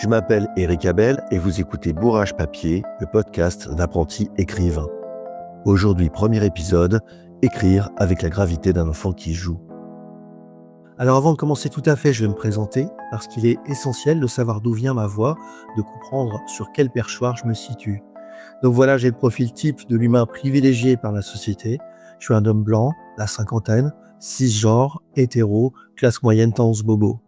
Je m'appelle Éric Abel et vous écoutez Bourrage Papier, le podcast d'apprenti écrivain. Aujourd'hui, premier épisode, écrire avec la gravité d'un enfant qui joue. Alors avant de commencer tout à fait, je vais me présenter parce qu'il est essentiel de savoir d'où vient ma voix, de comprendre sur quel perchoir je me situe. Donc voilà, j'ai le profil type de l'humain privilégié par la société. Je suis un homme blanc, la cinquantaine, cisgenre, hétéro, classe moyenne tendance bobo.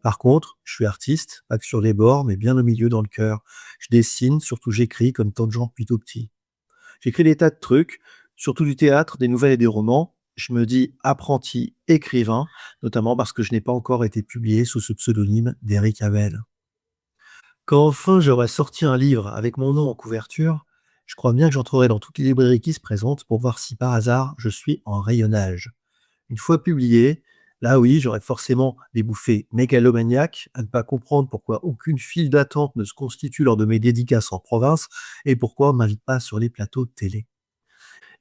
Par contre, je suis artiste, pas que sur les bords, mais bien au milieu dans le cœur. Je dessine, surtout j'écris comme tant de gens depuis tout petit. J'écris des tas de trucs, surtout du théâtre, des nouvelles et des romans. Je me dis apprenti écrivain, notamment parce que je n'ai pas encore été publié sous ce pseudonyme d'Éric Abel. Quand enfin j'aurai sorti un livre avec mon nom en couverture, je crois bien que j'entrerai dans toutes les librairies qui se présentent pour voir si par hasard je suis en rayonnage. Une fois publié, là oui, j'aurais forcément des bouffées mégalomaniaques à ne pas comprendre pourquoi aucune file d'attente ne se constitue lors de mes dédicaces en province et pourquoi on ne m'invite pas sur les plateaux de télé.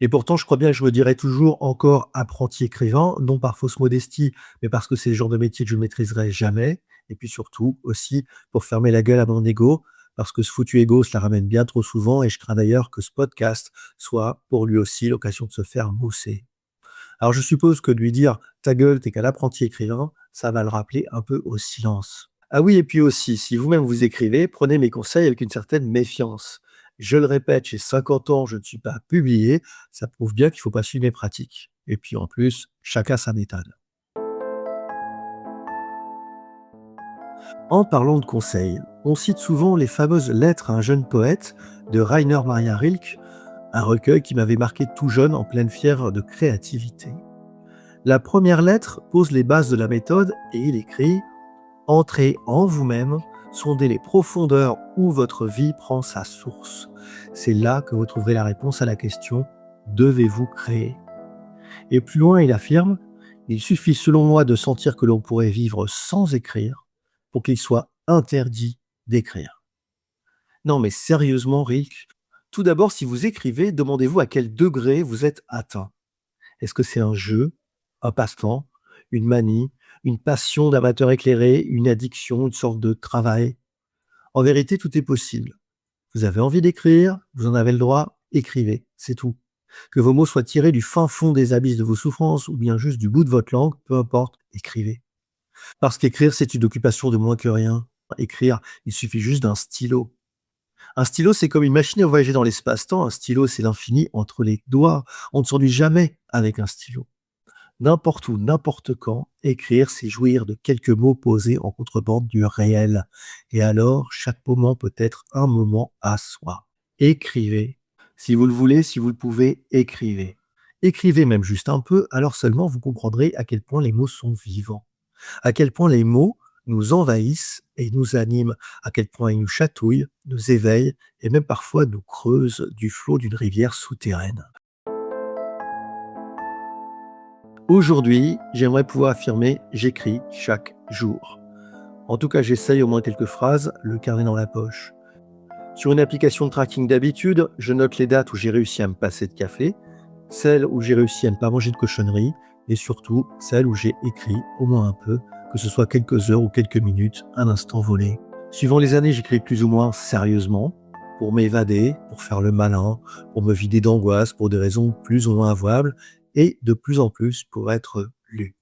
Et pourtant, je crois bien que je me dirais toujours encore apprenti écrivain, non par fausse modestie, mais parce que c'est le genre de métier que je ne maîtriserai jamais. Et puis surtout aussi pour fermer la gueule à mon ego, parce que ce foutu ego se la ramène bien trop souvent et je crains d'ailleurs que ce podcast soit pour lui aussi l'occasion de se faire mousser. Alors je suppose que de lui dire «Ta gueule, t'es qu'un apprenti écrivain», ça va le rappeler un peu au silence. Ah oui, et puis aussi, si vous-même vous écrivez, prenez mes conseils avec une certaine méfiance. Je le répète, j'ai 50 ans, je ne suis pas publié, ça prouve bien qu'il ne faut pas suivre mes pratiques. Et puis en plus, chacun sa méthode. En parlant de conseils, on cite souvent les fameuses lettres à un jeune poète de Rainer Maria Rilke, un recueil qui m'avait marqué tout jeune en pleine fièvre de créativité. La première lettre pose les bases de la méthode et il écrit « Entrez en vous-même, sondez les profondeurs où votre vie prend sa source. C'est là que vous trouverez la réponse à la question « Devez-vous créer ?» Et plus loin, il affirme « Il suffit selon moi de sentir que l'on pourrait vivre sans écrire pour qu'il soit interdit d'écrire. » Non mais sérieusement, Rick, tout d'abord, si vous écrivez, demandez-vous à quel degré vous êtes atteint. Est-ce que c'est un jeu, un passe-temps, une manie, une passion d'amateur éclairé, une addiction, une sorte de travail? En vérité, tout est possible. Vous avez envie d'écrire, vous en avez le droit, écrivez, c'est tout. Que vos mots soient tirés du fin fond des abysses de vos souffrances ou bien juste du bout de votre langue, peu importe, écrivez. Parce qu'écrire, c'est une occupation de moins que rien. Écrire, il suffit juste d'un stylo. Un stylo, c'est comme une machine à voyager dans l'espace-temps. Un stylo, c'est l'infini entre les doigts. On ne s'ennuie jamais avec un stylo. N'importe où, n'importe quand, écrire, c'est jouir de quelques mots posés en contrebande du réel. Et alors, chaque moment peut être un moment à soi. Écrivez. Si vous le voulez, si vous le pouvez, écrivez. Écrivez même juste un peu, alors seulement vous comprendrez à quel point les mots sont vivants. À quel point les mots nous envahissent et nous animent, à quel point ils nous chatouillent, nous éveillent et même parfois nous creusent du flot d'une rivière souterraine. Aujourd'hui, j'aimerais pouvoir affirmer j'écris chaque jour. En tout cas, j'essaye au moins quelques phrases, le carnet dans la poche. Sur une application de tracking d'habitude, je note les dates où j'ai réussi à me passer de café, celles où j'ai réussi à ne pas manger de cochonneries, et surtout celles où j'ai écrit au moins un peu, que ce soit quelques heures ou quelques minutes, un instant volé. Suivant les années, j'écris plus ou moins sérieusement, pour m'évader, pour faire le malin, pour me vider d'angoisse, pour des raisons plus ou moins avouables, et de plus en plus pour être lu.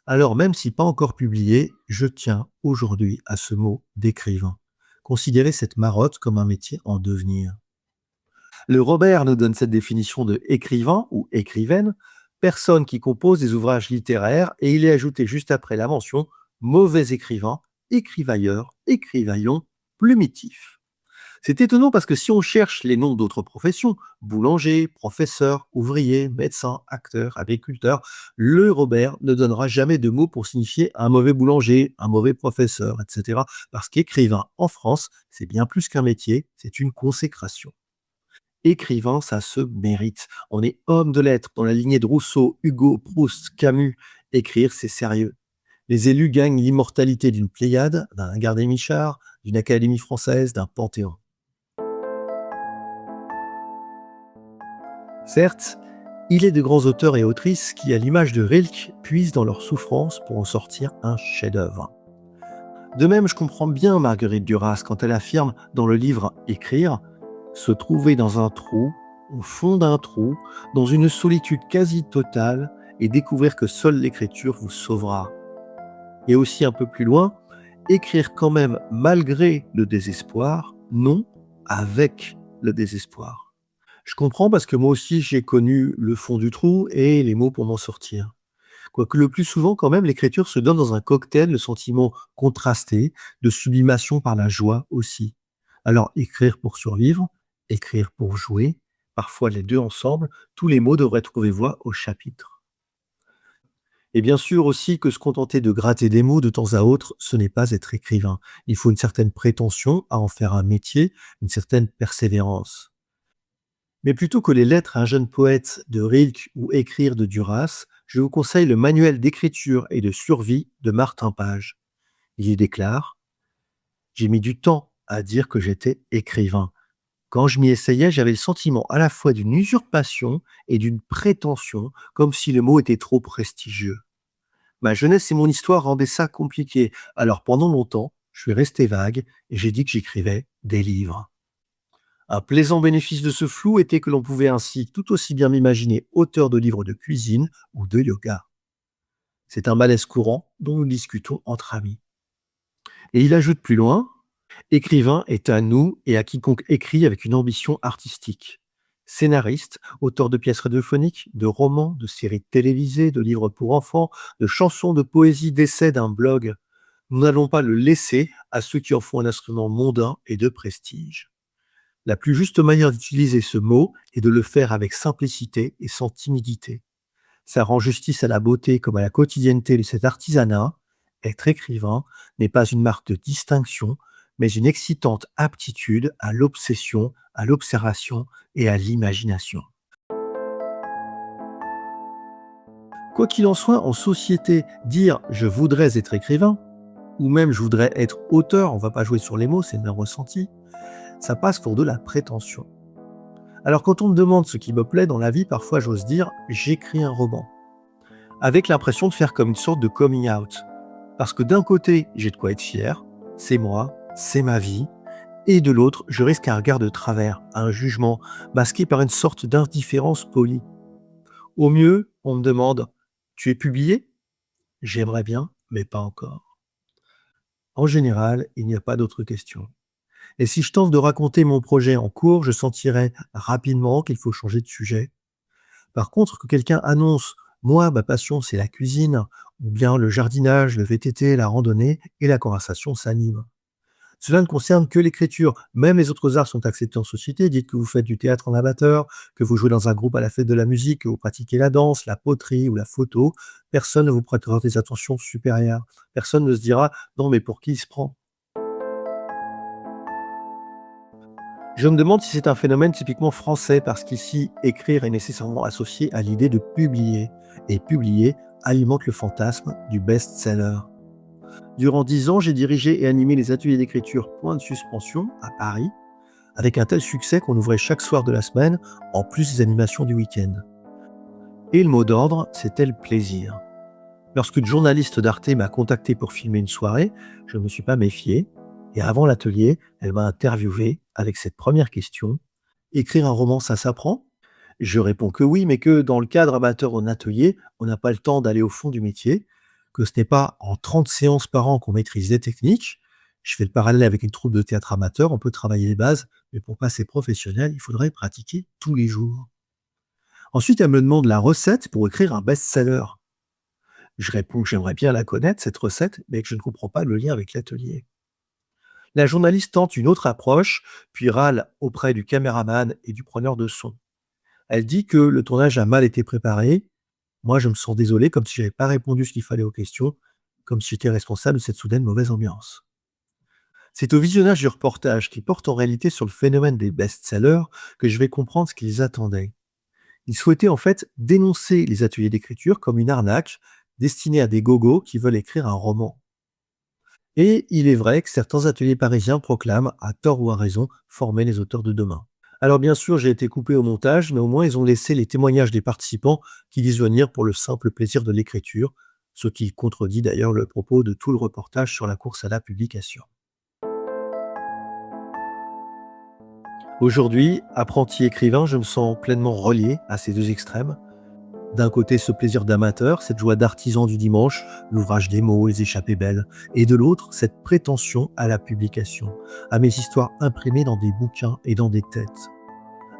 Alors même si pas encore publié, je tiens aujourd'hui à ce mot d'écrivain. Considérez cette marotte comme un métier en devenir. Le Robert nous donne cette définition de écrivain ou écrivaine, personne qui compose des ouvrages littéraires, et il est ajouté juste après la mention mauvais écrivain, écrivailleur, écrivaillon, plumitif. C'est étonnant parce que si on cherche les noms d'autres professions, boulanger, professeur, ouvrier, médecin, acteur, agriculteur, le Robert ne donnera jamais de mots pour signifier un mauvais boulanger, un mauvais professeur, etc. Parce qu'écrivain en France, c'est bien plus qu'un métier, c'est une consécration. Écrivain, ça se mérite. On est homme de lettres dans la lignée de Rousseau, Hugo, Proust, Camus. Écrire, c'est sérieux. Les élus gagnent l'immortalité d'une Pléiade, d'un Gardémichard, d'une Académie française, d'un Panthéon. Certes, il est de grands auteurs et autrices qui, à l'image de Rilke, puisent dans leur souffrance pour en sortir un chef-d'œuvre. De même, je comprends bien Marguerite Duras quand elle affirme dans le livre Écrire, se trouver dans un trou, au fond d'un trou, dans une solitude quasi totale, et découvrir que seule l'écriture vous sauvera. Et aussi un peu plus loin, écrire quand même malgré le désespoir, non avec le désespoir. Je comprends parce que moi aussi j'ai connu le fond du trou et les mots pour m'en sortir. Quoique le plus souvent quand même, l'écriture se donne dans un cocktail de sentiments contrastés, de sublimation par la joie aussi. Alors écrire pour survivre, écrire pour jouer, parfois les deux ensemble, tous les mots devraient trouver voie au chapitre. Et bien sûr aussi que se contenter de gratter des mots de temps à autre, ce n'est pas être écrivain. Il faut une certaine prétention à en faire un métier, une certaine persévérance. Mais plutôt que les lettres à un jeune poète de Rilke ou écrire de Duras, je vous conseille le manuel d'écriture et de survie de Martin Page. Il y déclare: j'ai mis du temps à dire que j'étais écrivain. Quand je m'y essayais, j'avais le sentiment à la fois d'une usurpation et d'une prétention, comme si le mot était trop prestigieux. Ma jeunesse et mon histoire rendaient ça compliqué. Alors pendant longtemps, je suis resté vague et j'ai dit que j'écrivais des livres. Un plaisant bénéfice de ce flou était que l'on pouvait ainsi tout aussi bien m'imaginer auteur de livres de cuisine ou de yoga. C'est un malaise courant dont nous discutons entre amis. Et il ajoute plus loin: écrivain est à nous et à quiconque écrit avec une ambition artistique. Scénariste, auteur de pièces radiophoniques, de romans, de séries télévisées, de livres pour enfants, de chansons, de poésie, d'essais, d'un blog. Nous n'allons pas le laisser à ceux qui en font un instrument mondain et de prestige. La plus juste manière d'utiliser ce mot est de le faire avec simplicité et sans timidité. Ça rend justice à la beauté comme à la quotidienneté de cet artisanat. Être écrivain n'est pas une marque de distinction, mais une excitante aptitude à l'obsession, à l'observation et à l'imagination. Quoi qu'il en soit, en société, dire je voudrais être écrivain, ou même je voudrais être auteur, on va pas jouer sur les mots, c'est un ressenti, ça passe pour de la prétention. Alors quand on me demande ce qui me plaît dans la vie, parfois j'ose dire j'écris un roman, avec l'impression de faire comme une sorte de coming out. Parce que d'un côté, j'ai de quoi être fier, c'est moi, c'est ma vie, et de l'autre, je risque un regard de travers, un jugement, masqué par une sorte d'indifférence polie. Au mieux, on me demande: tu es publié? J'aimerais bien, mais pas encore. En général, il n'y a pas d'autre question. Et si je tente de raconter mon projet en cours, je sentirai rapidement qu'il faut changer de sujet. Par contre, que quelqu'un annonce: moi, ma passion, c'est la cuisine, ou bien le jardinage, le VTT, la randonnée, et la conversation s'anime. Cela ne concerne que l'écriture. Même les autres arts sont acceptés en société. Dites que vous faites du théâtre en amateur, que vous jouez dans un groupe à la fête de la musique, que vous pratiquez la danse, la poterie ou la photo. Personne ne vous prêtera des attentions supérieures. Personne ne se dira: non, mais pour qui il se prend? Je me demande si c'est un phénomène typiquement français, parce qu'ici, écrire est nécessairement associé à l'idée de publier. Et publier alimente le fantasme du best-seller. Durant 10 ans, j'ai dirigé et animé les ateliers d'écriture Point de suspension à Paris, avec un tel succès qu'on ouvrait chaque soir de la semaine, en plus des animations du week-end. Et le mot d'ordre, c'était le plaisir. Lorsqu'une journaliste d'Arte m'a contacté pour filmer une soirée, je ne me suis pas méfié, et avant l'atelier, elle m'a interviewé avec cette première question: écrire un roman, ça s'apprend? Je réponds que oui, mais que dans le cadre amateur en atelier, on n'a pas le temps d'aller au fond du métier, que ce n'est pas en 30 séances par an qu'on maîtrise les techniques. Je fais le parallèle avec une troupe de théâtre amateur, on peut travailler les bases, mais pour passer professionnel, il faudrait pratiquer tous les jours. Ensuite, elle me demande la recette pour écrire un best-seller. Je réponds que j'aimerais bien la connaître, cette recette, mais que je ne comprends pas le lien avec l'atelier. La journaliste tente une autre approche, puis râle auprès du caméraman et du preneur de son. Elle dit que le tournage a mal été préparé. Moi, je me sens désolé, comme si j'avais pas répondu ce qu'il fallait aux questions, comme si j'étais responsable de cette soudaine mauvaise ambiance. C'est au visionnage du reportage, qui porte en réalité sur le phénomène des best-sellers, que je vais comprendre ce qu'ils attendaient. Ils souhaitaient en fait dénoncer les ateliers d'écriture comme une arnaque destinée à des gogos qui veulent écrire un roman. Et il est vrai que certains ateliers parisiens proclament, à tort ou à raison, former les auteurs de demain. Alors bien sûr, j'ai été coupé au montage, mais au moins ils ont laissé les témoignages des participants qui disent venir pour le simple plaisir de l'écriture, ce qui contredit d'ailleurs le propos de tout le reportage sur la course à la publication. Aujourd'hui, apprenti écrivain, je me sens pleinement relié à ces deux extrêmes. D'un côté, ce plaisir d'amateur, cette joie d'artisan du dimanche, l'ouvrage des mots, les échappées belles, et de l'autre, cette prétention à la publication, à mes histoires imprimées dans des bouquins et dans des têtes.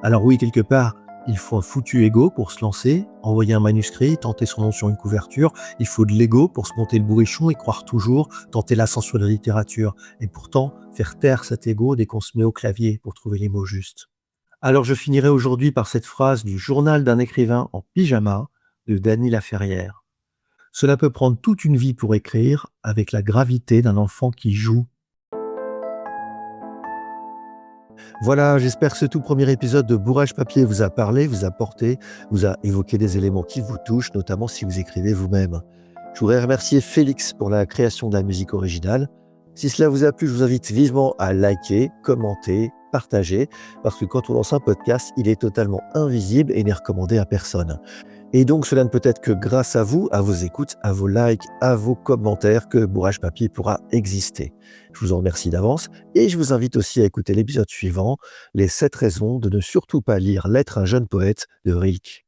Alors oui, quelque part, il faut un foutu ego pour se lancer, envoyer un manuscrit, tenter son nom sur une couverture. Il faut de l'ego pour se monter le bourrichon et croire toujours, tenter l'ascension de la littérature. Et pourtant, faire taire cet ego dès qu'on se met au clavier pour trouver les mots justes. Alors je finirai aujourd'hui par cette phrase du journal d'un écrivain en pyjama de Dany Laferrière. Cela peut prendre toute une vie pour écrire avec la gravité d'un enfant qui joue. Voilà, j'espère que ce tout premier épisode de Bourrage Papier vous a parlé, vous a porté, vous a évoqué des éléments qui vous touchent, notamment si vous écrivez vous-même. Je voudrais remercier Félix pour la création de la musique originale. Si cela vous a plu, je vous invite vivement à liker, commenter, partager, parce que quand on lance un podcast, il est totalement invisible et n'est recommandé à personne. Et donc, cela ne peut être que grâce à vous, à vos écoutes, à vos likes, à vos commentaires que Bourrage Papier pourra exister. Je vous en remercie d'avance et je vous invite aussi à écouter l'épisode suivant, les 7 raisons de ne surtout pas lire L'être un jeune poète de Rilke.